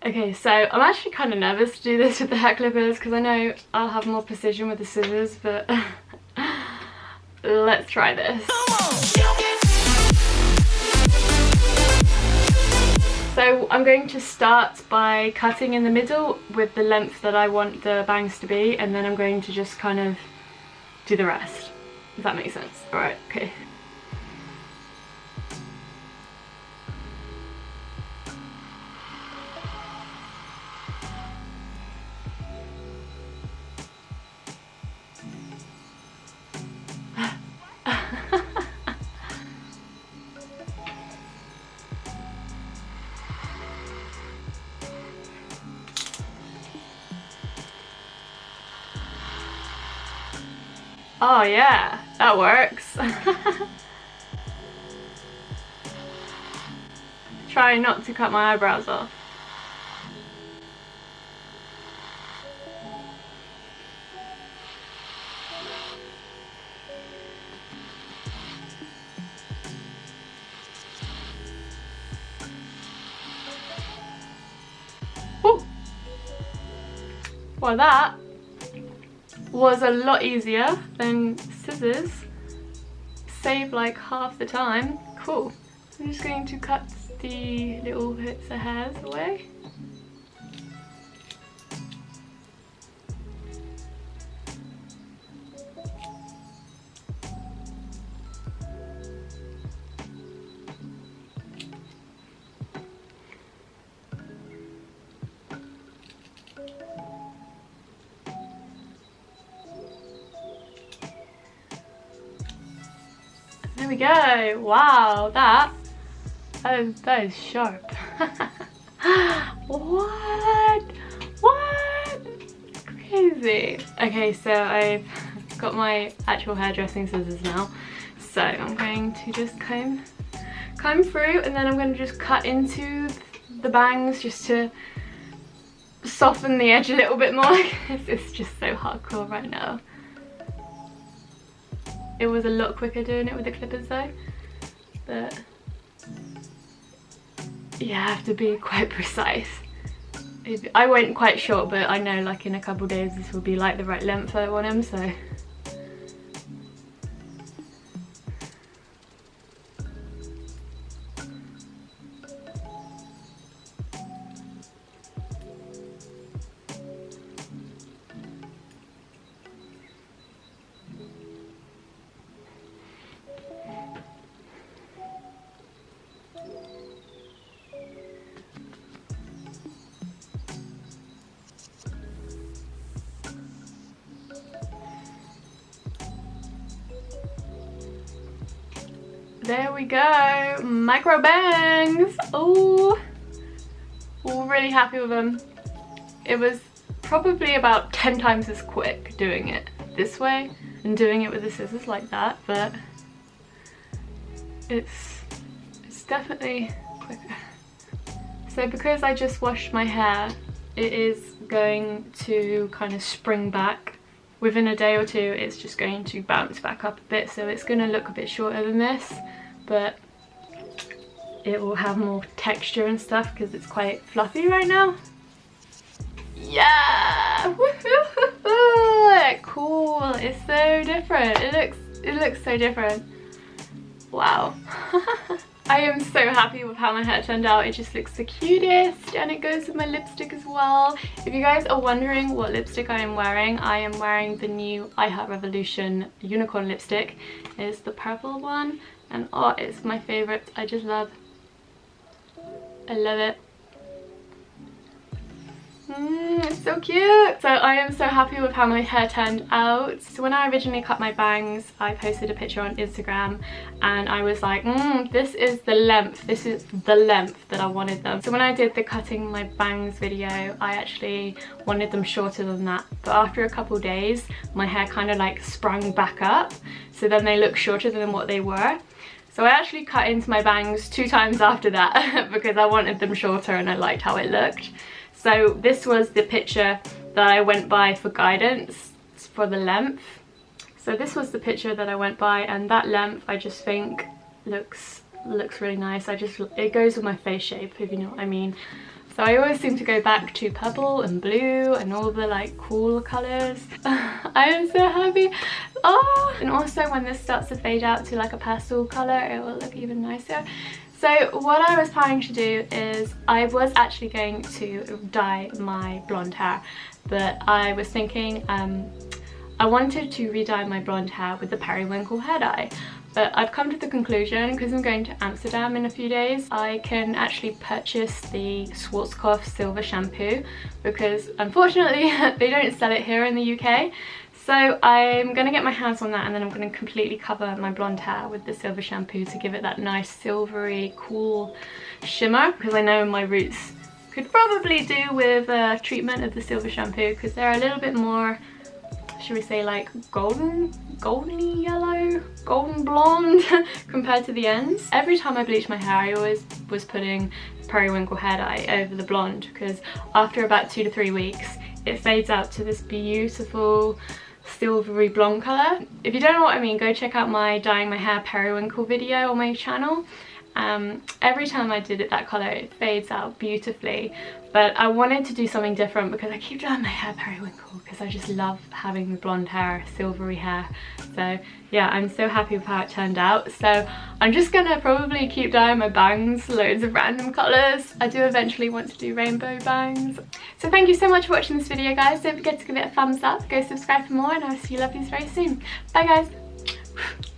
Okay, so I'm actually kind of nervous to do this with the hair clippers because I know I'll have more precision with the scissors, but let's try this. So I'm going to start by cutting in the middle with the length that I want the bangs to be, and then I'm going to just kind of do the rest, if that makes sense. Alright, okay. Oh yeah, that works. Try not to cut my eyebrows off. Ooh. Well, that was a lot easier than scissors. Save like half the time. Cool. I'm just going to cut the little bits of hairs away. There we go. Wow, that is sharp. What? It's crazy. Okay, so I've got my actual hairdressing scissors now. So I'm going to just comb through, and then I'm going to just cut into the bangs just to soften the edge a little bit more. It's just so hardcore right now. It was a lot quicker doing it with the clippers though, but yeah, I have to be quite precise. I went quite short, but I know like in a couple of days this will be like the right length I want them, so. There we go, micro bangs. Oh, really happy with them. It was probably about 10 times as quick doing it this way and doing it with the scissors like that, but it's definitely quicker. So because I just washed my hair, it is going to kind of spring back. Within a day or two, it's just going to bounce back up a bit, so it's going to look a bit shorter than this, but it will have more texture and stuff because it's quite fluffy right now. Yeah! Woohoo! Cool! It's so different. It looks so different. Wow. I am so happy with how my hair turned out. It just looks the cutest, and it goes with my lipstick as well. If you guys are wondering what lipstick I am wearing the new I Heart Revolution unicorn lipstick. It's the purple one, and oh, it's my favorite. I love it. It's so cute. So I am so happy with how my hair turned out. So when I originally cut my bangs, I posted a picture on Instagram and I was like, this is the length that I wanted them. So when I did the cutting my bangs video, I actually wanted them shorter than that, but after a couple days my hair kind of like sprung back up, so then they look shorter than what they were. So I actually cut into my bangs 2 times after that because I wanted them shorter and I liked how it looked. So this was the picture that I went by for guidance for the length. So this was the picture that I went by, and that length I just think looks really nice. It goes with my face shape, if you know what I mean. So I always seem to go back to purple and blue and all the like cool colours. I am so happy. Oh, and also when this starts to fade out to like a pastel colour, it will look even nicer. So what I was planning to do is I was actually going to dye my blonde hair, but I was thinking I wanted to re-dye my blonde hair with the periwinkle hair dye. But I've come to the conclusion, because I'm going to Amsterdam in a few days, I can actually purchase the Schwarzkopf silver shampoo, because unfortunately they don't sell it here in the UK. So I'm going to get my hands on that, and then I'm going to completely cover my blonde hair with the silver shampoo to give it that nice silvery cool shimmer, because I know my roots could probably do with a treatment of the silver shampoo, because they're a little bit more, should we say, like golden yellow, golden blonde compared to the ends. Every time I bleach my hair, I always was putting periwinkle hair dye over the blonde, because after about 2 to 3 weeks it fades out to this beautiful silvery blonde colour. If you don't know what I mean, go check out my dyeing my hair periwinkle video on my channel. Every time I did it that colour, it fades out beautifully, but I wanted to do something different because I keep dyeing my hair periwinkle because I just love having the blonde hair, silvery hair. So yeah, I'm so happy with how it turned out. So I'm just gonna probably keep dyeing my bangs loads of random colours. I do eventually want to do rainbow bangs. So thank you so much for watching this video, guys. Don't forget to give it a thumbs up, go subscribe for more, and I'll see you lovelies very soon. Bye guys.